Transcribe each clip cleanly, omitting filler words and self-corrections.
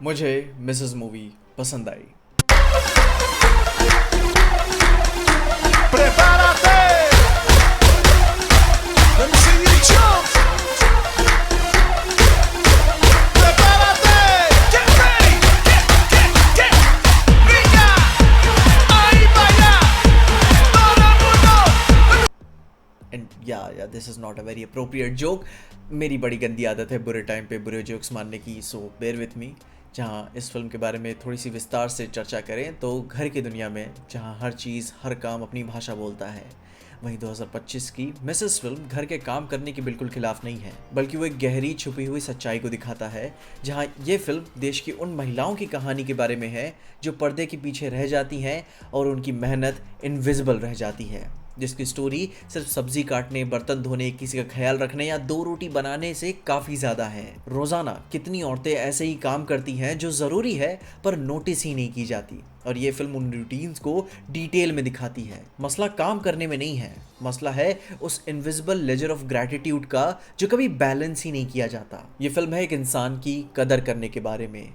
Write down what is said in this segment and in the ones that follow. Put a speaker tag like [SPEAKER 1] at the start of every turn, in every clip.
[SPEAKER 1] मुझे Mrs movie पसंद आई।
[SPEAKER 2] Prepárate. Let me see you jump. Prepárate. Get ready. Get. Venga. Ahí vaya. Todo el mundo.
[SPEAKER 1] And या this is not a very appropriate joke. मेरी बड़ी गंदी आदत है बुरे टाइम पे बुरे जोक्स मारने की, सो बेयर विथ मी। जहाँ इस फिल्म के बारे में थोड़ी सी विस्तार से चर्चा करें तो घर की दुनिया में जहाँ हर चीज़ हर काम अपनी भाषा बोलता है, वहीं 2025 की मिसेस फिल्म घर के काम करने के बिल्कुल खिलाफ नहीं है, बल्कि वो एक गहरी छुपी हुई सच्चाई को दिखाता है। जहाँ ये फिल्म देश की उन महिलाओं की कहानी के बारे में है जो पर्दे के पीछे रह जाती हैं और उनकी मेहनत इनविजिबल रह जाती है, जिसकी स्टोरी सिर्फ सब्जी काटने, बर्तन धोने, किसी का ख्याल रखने या 2 रोटी बनाने से काफ़ी ज़्यादा है। रोज़ाना कितनी औरतें ऐसे ही काम करती हैं जो ज़रूरी है पर नोटिस ही नहीं की जाती, और ये फिल्म उन रूटीन्स को डिटेल में दिखाती है। मसला काम करने में नहीं है, मसला है उस इनविजिबल लेजर ऑफ ग्रैटिट्यूड का जो कभी बैलेंस ही नहीं किया जाता। ये फिल्म है एक इंसान की कदर करने के बारे में,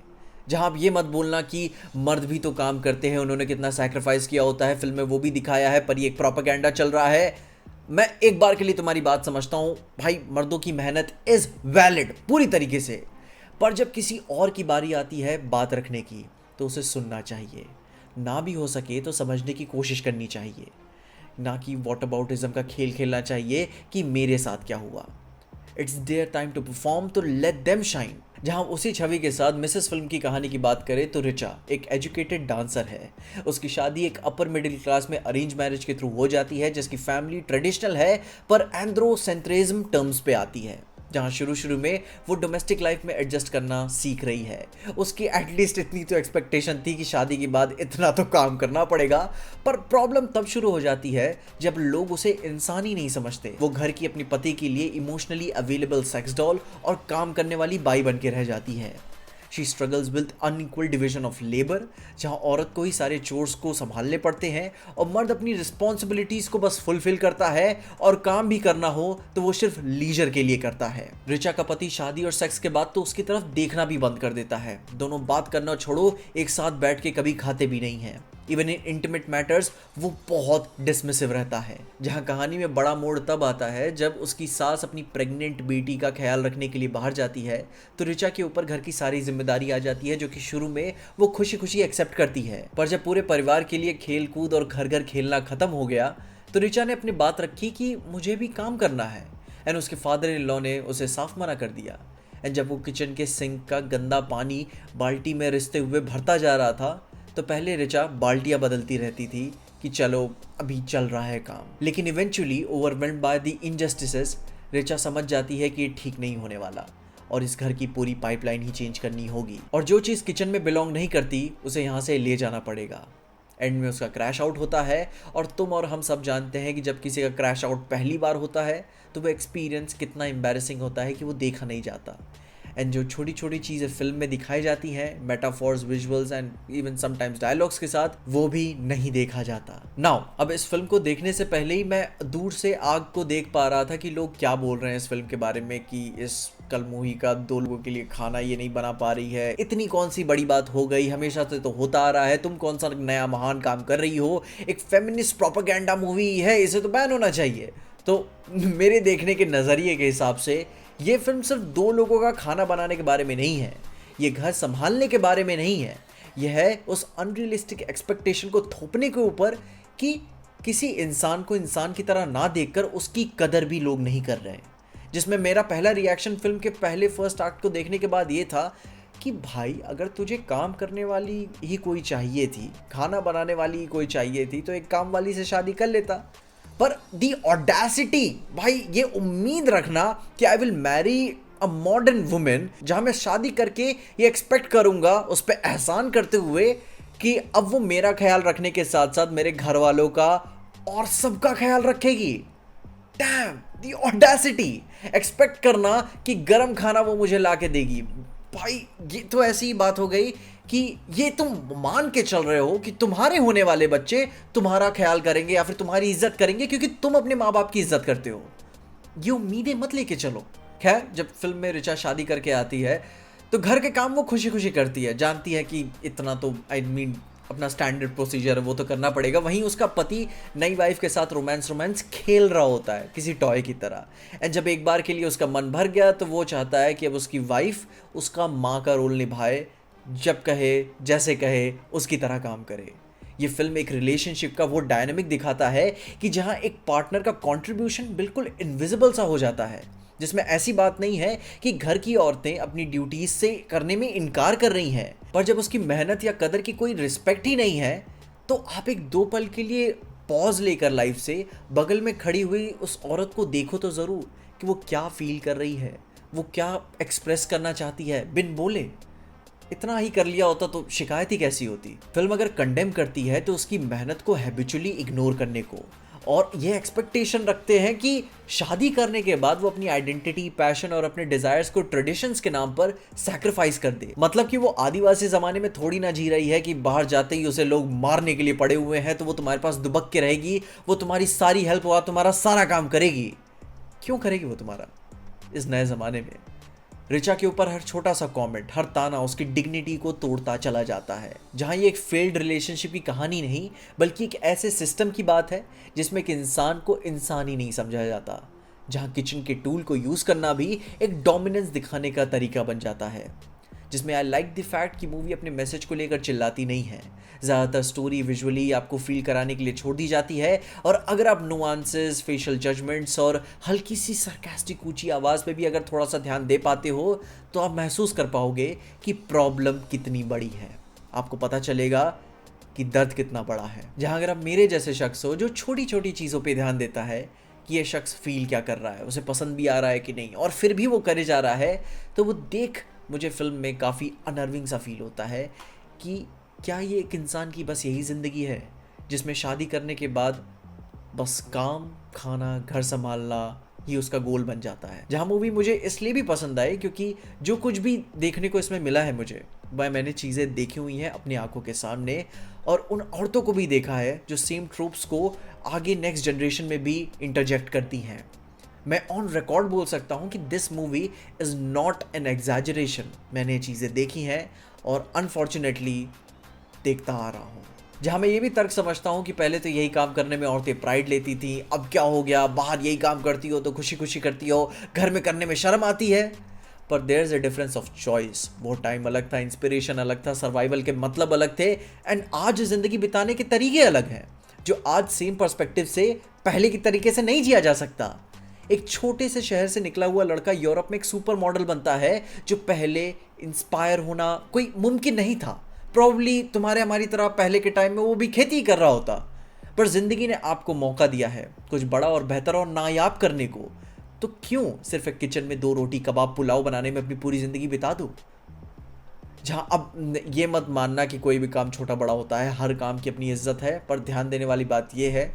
[SPEAKER 1] जहाँ आप ये मत बोलना कि मर्द भी तो काम करते हैं, उन्होंने कितना सैक्रिफाइस किया होता है, फिल्म में वो भी दिखाया है, पर ये एक प्रोपेगेंडा चल रहा है। मैं एक बार के लिए तुम्हारी बात समझता हूँ भाई, मर्दों की मेहनत इज़ वैलिड पूरी तरीके से, पर जब किसी और की बारी आती है बात रखने की तो उसे सुनना चाहिए, ना भी हो सके तो समझने की कोशिश करनी चाहिए, ना कि वॉट अबाउटिज्म का खेल खेलना चाहिए कि मेरे साथ क्या हुआ। It's their time to perform, तो लेट देम शाइन। जहां उसी छवि के साथ मिसेस फिल्म की कहानी की बात करें तो रिचा एक एजुकेटेड डांसर है। उसकी शादी एक अपर मिडिल क्लास में अरेंज मैरिज के थ्रू हो जाती है, जिसकी फैमिली ट्रेडिशनल है पर एंड्रोसेंट्रिज्म टर्म्स पे आती है। जहाँ शुरू में वो डोमेस्टिक लाइफ में एडजस्ट करना सीख रही है। उसकी एटलीस्ट इतनी तो एक्सपेक्टेशन थी कि शादी के बाद इतना तो काम करना पड़ेगा, पर प्रॉब्लम तब शुरू हो जाती है जब लोग उसे इंसान ही नहीं समझते। वो घर की अपनी पति के लिए इमोशनली अवेलेबल सेक्स डॉल और काम करने वाली बाई बन के रह जाती है। She struggles with unequal division of labour, जहाँ औरत को ही सारे चोर्स को संभालने पड़ते हैं और मर्द अपनी रिस्पॉन्सिबिलिटीज़ को बस फुलफिल करता है, और काम भी करना हो तो वो सिर्फ लीजर के लिए करता है। रिचा का पति शादी और सेक्स के बाद तो उसकी तरफ देखना भी बंद कर देता है। दोनों बात करना छोड़ो, एक साथ बैठ के कभी खाते भी नहीं हैं। इवन इन इंटीमेट मैटर्स वो बहुत डिसमिसिव रहता है। जहाँ कहानी में बड़ा मोड़ तब आता है जब उसकी सास अपनी प्रेग्नेंट बेटी का ख्याल रखने के लिए बाहर जाती है, तो रिचा के ऊपर घर की सारी जिम्मेदारी आ जाती है, जो कि शुरू में वो खुशी खुशी एक्सेप्ट करती है। पर जब पूरे परिवार के लिए खेल कूद और घर घर खेलना खत्म हो गया तो रिचा ने अपनी बात रखी कि मुझे भी काम करना है, एंड उसके फादर इन लॉ ने उसे साफ मना कर दिया। एंड जब वो किचन के सिंक का गंदा पानी बाल्टी में रिसते हुए भरता जा रहा था तो पहले रिचा बाल्टियाँ बदलती रहती थी कि चलो अभी चल रहा है काम, लेकिन eventually overwhelmed by the injustices Richa समझ जाती है कि ये ठीक नहीं होने वाला और इस घर की पूरी पाइपलाइन ही चेंज करनी होगी, और जो चीज़ किचन में बिलोंग नहीं करती उसे यहाँ से ले जाना पड़ेगा। एंड में उसका क्रैश आउट होता है, और तुम और हम सब जानते हैं कि जब किसी का क्रैश आउट पहली बार होता है तो वो एक्सपीरियंस कितना एम्बैरेसिंग होता है कि वो देखा नहीं जाता। एंड जो छोटी छोटी चीज़ें फिल्म में दिखाई जाती हैं, metaphors, visuals and even sometimes dialogues के साथ, वो भी नहीं देखा जाता। नाउ अब इस फिल्म को देखने से पहले ही मैं दूर से आग को देख पा रहा था कि लोग क्या बोल रहे हैं इस फिल्म के बारे में, कि इस कल मूवी का 2 लोगों के लिए खाना ये नहीं बना पा रही है, इतनी कौन सी बड़ी बात हो गई, हमेशा से तो होता आ रहा है, तुम कौन सा नया महान काम कर रही हो, एक फेमिनिस्ट प्रोपेगेंडा मूवी है, इसे तो बैन होना चाहिए। तो मेरे देखने के नज़रिए के हिसाब से ये फिल्म सिर्फ 2 लोगों का खाना बनाने के बारे में नहीं है, ये घर संभालने के बारे में नहीं है, यह है उस अनरियलिस्टिक एक्सपेक्टेशन को थोपने के ऊपर कि किसी इंसान को इंसान की तरह ना देखकर उसकी कदर भी लोग नहीं कर रहे हैं। जिसमें मेरा पहला रिएक्शन फिल्म के पहले फर्स्ट एक्ट को देखने के बाद ये था कि भाई अगर तुझे काम करने वाली ही कोई चाहिए थी, खाना बनाने वाली ही कोई चाहिए थी, तो एक काम वाली से शादी कर लेता। पर दी ऑडेसिटी, भाई ये उम्मीद रखना कि I will marry a modern women, जहां मैं शादी करके ये एक्सपेक्ट करूंगा उस पर एहसान करते हुए कि अब वो मेरा ख्याल रखने के साथ साथ मेरे घर वालों का और सबका ख्याल रखेगी। डैम दी ऑडेसिटी, एक्सपेक्ट करना कि गरम खाना वो मुझे ला के देगी। भाई ये तो ऐसी ही बात हो गई कि ये तुम मान के चल रहे हो कि तुम्हारे होने वाले बच्चे तुम्हारा ख्याल करेंगे या फिर तुम्हारी इज्जत करेंगे क्योंकि तुम अपने माँ बाप की इज्जत करते हो। ये उम्मीदें मत लेके चलो। खैर, जब फिल्म में रिचा शादी करके आती है तो घर के काम वो खुशी खुशी करती है, जानती है कि इतना तो आई मीन अपना स्टैंडर्ड प्रोसीजर है वो तो करना पड़ेगा। वहीं उसका पति नई वाइफ के साथ रोमांस खेल रहा होता है किसी टॉय की तरह। एंड जब एक बार के लिए उसका मन भर गया तो वो चाहता है कि अब उसकी वाइफ उसका माँ का रोल निभाए, जब कहे जैसे कहे उसकी तरह काम करे। ये फिल्म एक रिलेशनशिप का वो डायनामिक दिखाता है कि जहाँ एक पार्टनर का कंट्रीब्यूशन बिल्कुल इनविजिबल सा हो जाता है, जिसमें ऐसी बात नहीं है कि घर की औरतें अपनी ड्यूटीज से करने में इनकार कर रही हैं, पर जब उसकी मेहनत या कदर की कोई रिस्पेक्ट ही नहीं है तो आप एक दो पल के लिए पॉज लेकर लाइफ से बगल में खड़ी हुई उस औरत को देखो तो ज़रूर कि वो क्या फील कर रही है, वो क्या एक्सप्रेस करना चाहती है बिन बोले। इतना ही कर लिया होता तो शिकायत ही कैसी होती। फिल्म अगर कंडेम करती है तो उसकी मेहनत को हैबिचुअली इग्नोर करने को, और ये एक्सपेक्टेशन रखते हैं कि शादी करने के बाद वो अपनी आइडेंटिटी, पैशन और अपने डिजायर्स को ट्रेडिशंस के नाम पर सैक्रिफाइस कर दे। मतलब कि वो आदिवासी जमाने में थोड़ी ना जी रही है कि बाहर जाते ही उसे लोग मारने के लिए पड़े हुए हैं तो वो तुम्हारे पास दुबक के रहेगी, वो तुम्हारी सारी हेल्प हुआ, तुम्हारा सारा काम करेगी। क्यों करेगी वो तुम्हारा इस नए जमाने में? रिचा के ऊपर हर छोटा सा कमेंट, हर ताना उसकी डिग्निटी को तोड़ता चला जाता है। जहां ये एक फेल्ड रिलेशनशिप की कहानी नहीं बल्कि एक ऐसे सिस्टम की बात है जिसमें एक इंसान को इंसान ही नहीं समझा जाता, जहां किचन के टूल को यूज़ करना भी एक डोमिनेंस दिखाने का तरीका बन जाता है। जिसमें आई लाइक द फैक्ट कि मूवी अपने मैसेज को लेकर चिल्लाती नहीं है, ज़्यादातर स्टोरी विजुअली आपको फील कराने के लिए छोड़ दी जाती है, और अगर आप नुआंसेस, फेशियल जजमेंट्स और हल्की सी सरकास्टिक ऊंची आवाज़ पे भी अगर थोड़ा सा ध्यान दे पाते हो तो आप महसूस कर पाओगे कि प्रॉब्लम कितनी बड़ी है। आपको पता चलेगा कि दर्द कितना बड़ा है। जहाँ अगर आप मेरे जैसे शख्स हो जो छोटी छोटी चीज़ों पर ध्यान देता है कि ये शख्स फील क्या कर रहा है, उसे पसंद भी आ रहा है कि नहीं, और फिर भी वो करे जा रहा है, तो वो देख मुझे फिल्म में काफ़ी अनर्विंग सा फील होता है कि क्या ये एक इंसान की बस यही ज़िंदगी है जिसमें शादी करने के बाद बस काम, खाना, घर संभालना ही उसका गोल बन जाता है। जहाँ मूवी मुझे इसलिए भी पसंद आई क्योंकि जो कुछ भी देखने को इसमें मिला है मुझे, वह मैंने चीज़ें देखी हुई हैं अपनी आंखों के सामने, और उन औरतों को भी देखा है जो सेम ट्रूप्स को आगे नेक्स्ट जनरेशन में भी इंटरजेक्ट करती हैं। मैं ऑन रिकॉर्ड बोल सकता हूँ कि this movie is not an exaggeration. मैंने ये चीज़ें देखी हैं और अनफॉर्चुनेटली देखता आ रहा हूँ। जहाँ मैं ये भी तर्क समझता हूँ कि पहले तो यही काम करने में औरतें प्राइड लेती थी, अब क्या हो गया, बाहर यही काम करती हो तो खुशी खुशी करती हो, घर में करने में शर्म आती है। पर there is a difference of choice. वो टाइम अलग था, इंस्पिरेशन अलग था, सर्वाइवल के मतलब अलग थे, एंड आज ज़िंदगी बिताने के तरीके अलग हैं जो आज सेम पर्सपेक्टिव से पहले की तरीके से नहीं जिया जा सकता। एक छोटे से शहर से निकला हुआ लड़का यूरोप में एक सुपर मॉडल बनता है जो पहले इंस्पायर होना कोई मुमकिन नहीं था। प्रॉब्ली तुम्हारे हमारी तरह पहले के टाइम में वो भी खेती ही कर रहा होता, पर ज़िंदगी ने आपको मौका दिया है कुछ बड़ा और बेहतर और नायाब करने को, तो क्यों सिर्फ एक किचन में 2 रोटी कबाब पुलाव बनाने में अपनी पूरी ज़िंदगी बिता दो। जहाँ अब ये मत मानना कि कोई भी काम छोटा बड़ा होता है, हर काम की अपनी इज्जत है, पर ध्यान देने वाली बात यह है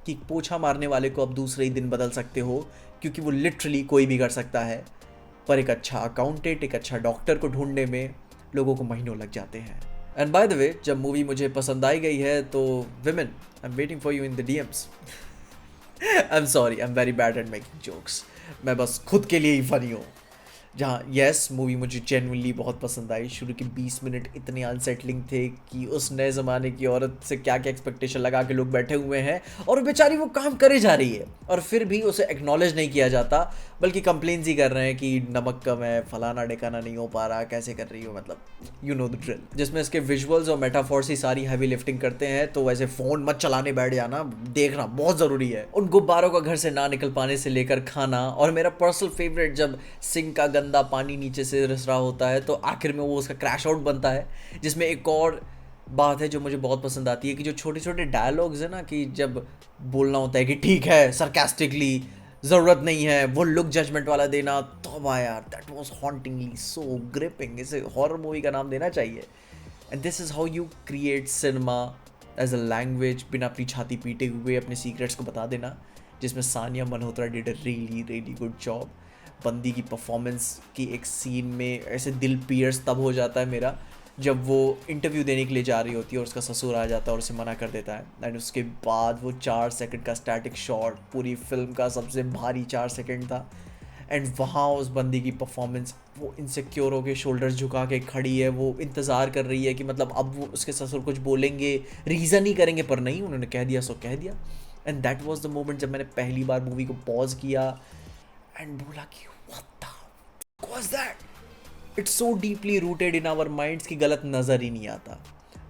[SPEAKER 1] कि पोछा मारने वाले को अब दूसरे ही दिन बदल सकते हो क्योंकि वो लिटरली कोई भी कर सकता है, पर एक अच्छा अकाउंटेंट, एक अच्छा डॉक्टर को ढूंढने में लोगों को महीनों लग जाते हैं। एंड बाय द वे, जब मूवी मुझे पसंद आई गई है तो women, I am waiting for you in the DMs. I am sorry, I am very bad at making jokes. मैं बस खुद के लिए ही फनी हूँ। जहाँ यस, मूवी मुझे जेन्युइनली बहुत पसंद आई। शुरू के 20 मिनट इतने अनसेटलिंग थे कि उस नए ज़माने की औरत से क्या क्या एक्सपेक्टेशन लगा के लोग बैठे हुए हैं, और बेचारी वो काम करे जा रही है और फिर भी उसे एक्नॉलेज नहीं किया जाता, बल्कि कंप्लेन्स ही कर रहे हैं कि नमक कम है, फलाना ढिकाना नहीं हो पा रहा, कैसे कर रही हो, मतलब यू नो द ड्रिल। जिसमें इसके विजुअल्स और मेटाफोर्स ही सारी हैवी लिफ्टिंग करते हैं, तो वैसे फ़ोन मत चलाने बैठ जाना, देखना बहुत ज़रूरी है। उन गुब्बारों का घर से ना निकल पाने से लेकर खाना, और मेरा पर्सनल फेवरेट जब सिंक का गंदा पानी नीचे से रिस रहा होता है तो आखिर में वो उसका क्रैश आउट बनता है। जिसमें एक और बात है जो मुझे बहुत पसंद आती है कि जो छोटे छोटे डायलॉग्स है ना, कि जब बोलना होता है कि ठीक है, सरकास्टिकली, ज़रूरत नहीं है, वो लुक जजमेंट वाला देना, तौबा यार, that was hauntingly so gripping. इसे हॉरर मूवी का नाम देना चाहिए। And this is how you create cinema as a language, बिना अपनी छाती पीटे हुए अपने सीक्रेट्स को बता देना। जिसमें Sania Malhotra did a really really good job. बंदी की परफॉर्मेंस की एक सीन में ऐसे दिल पियर्स तब हो जाता है मेरा, जब वो इंटरव्यू देने के लिए जा रही होती है और उसका ससुर आ जाता है और उसे मना कर देता है, एंड उसके बाद वो 4 सेकंड का स्टैटिक शॉट पूरी फिल्म का सबसे भारी 4 सेकंड था। एंड वहाँ उस बंदी की परफॉर्मेंस, वो इनसिक्योर होके शोल्डर्स झुका के खड़ी है, वो इंतज़ार कर रही है कि मतलब अब वो उसके ससुर कुछ बोलेंगे, रीज़न ही करेंगे, पर नहीं, उन्होंने कह दिया सो कह दिया. And that was the moment जब मैंने पहली बार मूवी को पॉज किया एंड बोला कि what the was that. It's so deeply rooted in our minds कि गलत नज़र ही नहीं आता.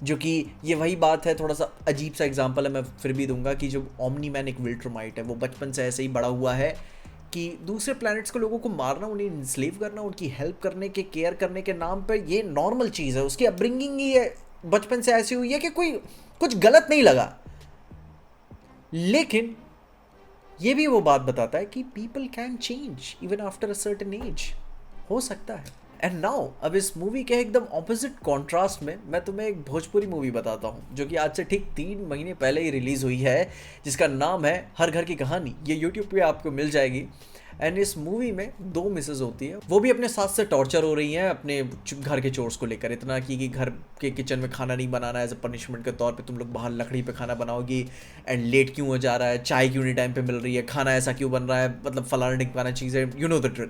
[SPEAKER 1] जो कि ये वही बात है, थोड़ा सा अजीब सा एग्जांपल है, मैं फिर भी दूंगा कि जो ओमनी मैन एक विल्ट्रोमाइट है, वो बचपन से ऐसे ही बड़ा हुआ है कि दूसरे प्लैनेट्स के लोगों को मारना, उन्हें इंस्लेव करना, उनकी हेल्प करने के, केयर करने के नाम पे ये नॉर्मल चीज़ है. उसकी अपब्रिंगिंग ही है, बचपन से ऐसी हुई है कि कोई कुछ गलत नहीं लगा. लेकिन ये भी वो बात बताता है कि people can change even after a certain age. हो सकता है. एंड नाउ अब इस मूवी के एकदम ऑपोजिट कॉन्ट्रास्ट में मैं तुम्हें एक भोजपुरी मूवी बताता हूँ जो कि आज से ठीक 3 महीने पहले ही रिलीज़ हुई है, जिसका नाम है हर घर की कहानी. ये यूट्यूब पे आपको मिल जाएगी. एंड इस मूवी में 2 मिसेज होती है, वो भी अपने सास से टॉर्चर हो रही हैं अपने घर के चोर्स को लेकर. इतना कि घर के किचन में खाना नहीं बनाना, एज अ पनिशमेंट के तौर पे तुम लोग बाहर लकड़ी पे खाना बनाओगी. एंड लेट क्यों हो जा रहा है, चाय क्यों नहीं टाइम पे मिल रही है, खाना ऐसा क्यों बन रहा है, मतलब फलाना ढिकाना चीज़ें, यू नो द ड्रिल.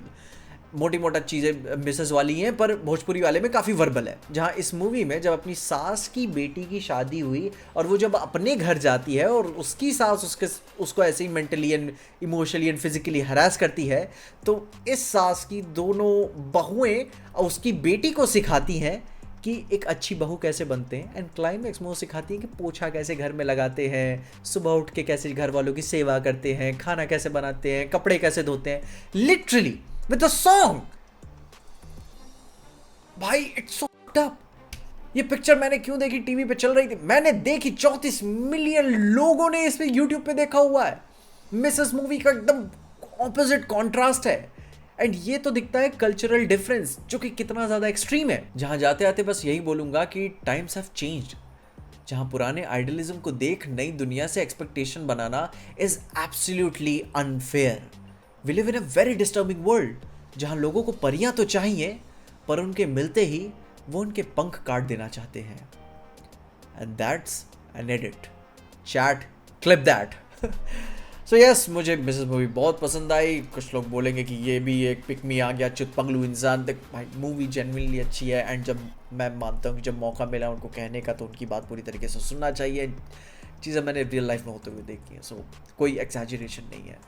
[SPEAKER 1] मोटी मोटा चीज़ें मिसेस वाली हैं, पर भोजपुरी वाले में काफ़ी वर्बल है. जहाँ इस मूवी में जब अपनी सास की बेटी की शादी हुई और वो जब अपने घर जाती है और उसकी सास उसको ऐसे ही mentally and emotionally and physically harass करती है, तो इस सास की दोनों बहुएं उसकी बेटी को सिखाती हैं कि एक अच्छी बहू कैसे बनते हैं. एंड क्लाइमैक्स में वो सिखाती है कि पोछा कैसे घर में लगाते हैं, सुबह उठ के कैसे घर वालों की सेवा करते हैं, खाना कैसे बनाते हैं, कपड़े कैसे धोते हैं, लिटरली with a song. भाई इट्स so fucked up. ये पिक्चर मैंने क्यों देखी, टीवी पे चल रही थी, मैंने देखी, 34 मिलियन लोगों ने इस पे यूट्यूब पे देखा हुआ है. मिसेस मूवी का एकदम ऑपोजिट कॉन्ट्रास्ट है. एंड ये तो दिखता है कल्चरल डिफरेंस जो कि कितना ज़्यादा एक्सट्रीम है. जहाँ जाते आते बस यही बोलूँगा कि टाइम्स हैव चेंज्ड. जहाँ पुराने आइडियलिज्म को देख नई दुनिया से एक्सपेक्टेशन बनाना is absolutely unfair. We live in a very disturbing world जहाँ लोगों को परियां तो चाहिए, पर उनके मिलते ही वो उनके पंख काट देना चाहते हैं. And that's an edit. Chat clip that. So yes, मुझे मिसेस मूवी बहुत पसंद आई. कुछ लोग बोलेंगे कि ये भी एक पिक मी आ गया, चुत पगलू इंसान. देख भाई, मूवी जेन्युइनली अच्छी है. एंड जब मैं मानता हूँ कि जब मौका मिला उनको कहने का, तो उनकी बात पूरी तरीके से सुनना चाहिए. चीज़ें मैंने रियल लाइफ में होते हुए देखी हैं, सो कोई एक्सैजरेशन नहीं है.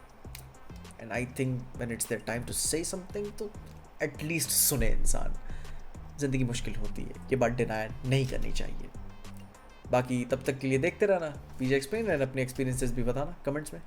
[SPEAKER 1] And I think when it's their time to say something, तो at least सुने इंसान. ज़िंदगी मुश्किल होती है, ये बात डिनाई नहीं करनी चाहिए. बाकी तब तक के लिए देखते रहना पीजे एक्सप्लेन, एंड अपने एक्सपीरियंसेस भी बताना कमेंट्स में.